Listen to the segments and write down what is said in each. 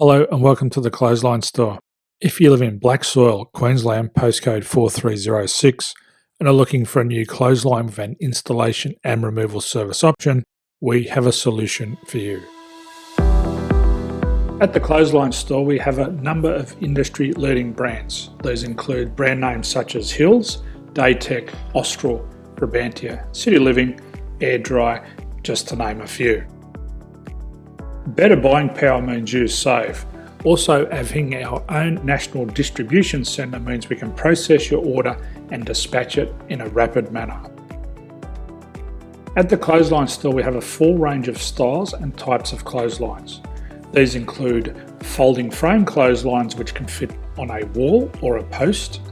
Hello and welcome to the Clothesline Store. If you live in Blacksoil, Queensland, postcode 4306, and are looking for a new clothesline with an installation and removal service option, we have a solution for you. At the Clothesline Store, we have a number of industry-leading brands. These include brand names such as Hills, Daytech, Austral, Brabantia, City Living, Air Dry, just to name a few. Better buying power means you save. Also, having our own national distribution centre means we can process your order and dispatch it in a rapid manner. At the Clothesline Store, we have a full range of styles and types of clotheslines. These include folding frame clotheslines which can fit on a wall or a post,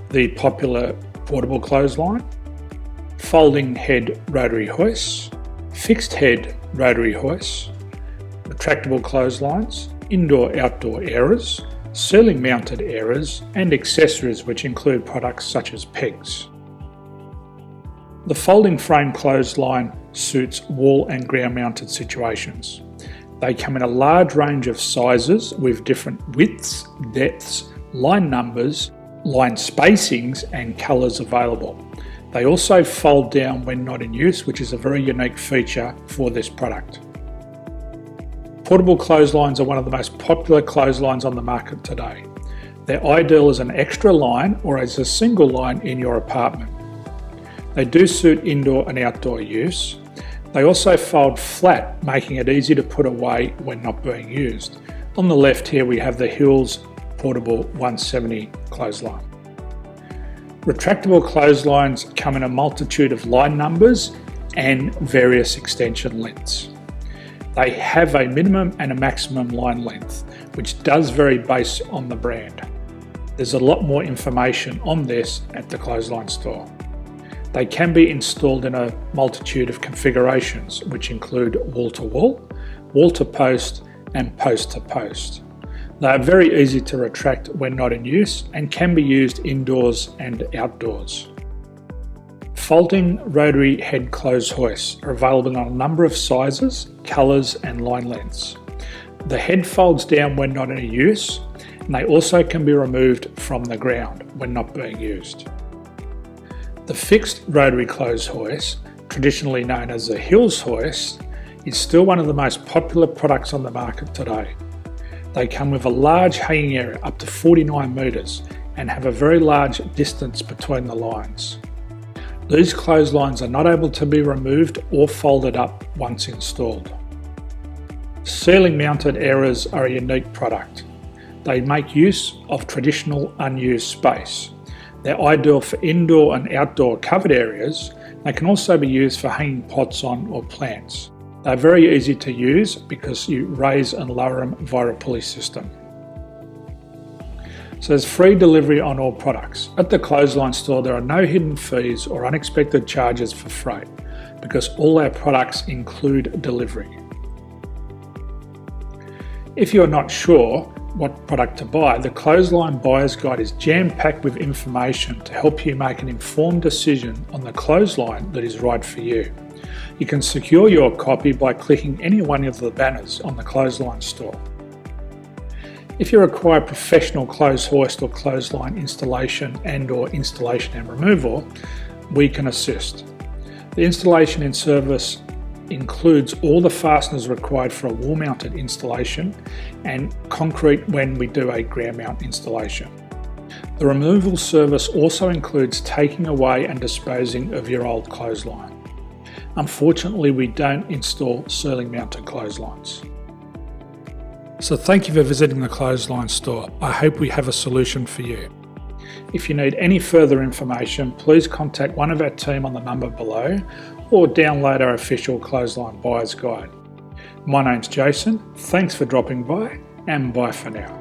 the popular portable clothesline, folding head rotary hoists, fixed head rotary hoists, retractable clotheslines, indoor-outdoor airers, ceiling-mounted airers, and accessories which include products such as pegs. The folding frame clothesline suits wall and ground-mounted situations. They come in a large range of sizes with different widths, depths, line numbers, line spacings, and colours available. They also fold down when not in use, which is a very unique feature for this product. Portable clotheslines are one of the most popular clotheslines on the market today. They're ideal as an extra line or as a single line in your apartment. They do suit indoor and outdoor use. They also fold flat, making it easy to put away when not being used. On the left here we have the Hills Portable 170 clothesline. Retractable clotheslines come in a multitude of line numbers and various extension lengths. They have a minimum and a maximum line length, which does vary based on the brand. There's a lot more information on this at the Clothesline Store. They can be installed in a multitude of configurations, which include wall-to-wall, wall-to-post, and post-to-post. They are very easy to retract when not in use and can be used indoors and outdoors. Folding rotary head clothes hoists are available in a number of sizes, colours and line lengths. The head folds down when not in use, and they also can be removed from the ground when not being used. The fixed rotary clothes hoist, traditionally known as the Hills hoist, is still one of the most popular products on the market today. They come with a large hanging area up to 49 metres and have a very large distance between the lines. These clotheslines are not able to be removed or folded up once installed. Ceiling mounted airers are a unique product. They make use of traditional unused space. They're ideal for indoor and outdoor covered areas. They can also be used for hanging pots on or plants. They're very easy to use because you raise and lower them via a pulley system. So there's free delivery on all products. At the Clothesline Store, there are no hidden fees or unexpected charges for freight because all our products include delivery. If you're not sure what product to buy, the Clothesline Buyer's Guide is jam-packed with information to help you make an informed decision on the clothesline that is right for you. You can secure your copy by clicking any one of the banners on the Clothesline Store. If you require professional clothes hoist or clothesline installation and/or installation and removal, we can assist. The installation and service includes all the fasteners required for a wall-mounted installation and concrete when we do a ground mount installation. The removal service also includes taking away and disposing of your old clothesline. Unfortunately, we don't install ceiling-mounted clotheslines. So thank you for visiting the Clothesline Store. I hope we have a solution for you. If you need any further information, please contact one of our team on the number below or download our official Clothesline Buyer's Guide. My name's Jason, thanks for dropping by and bye for now.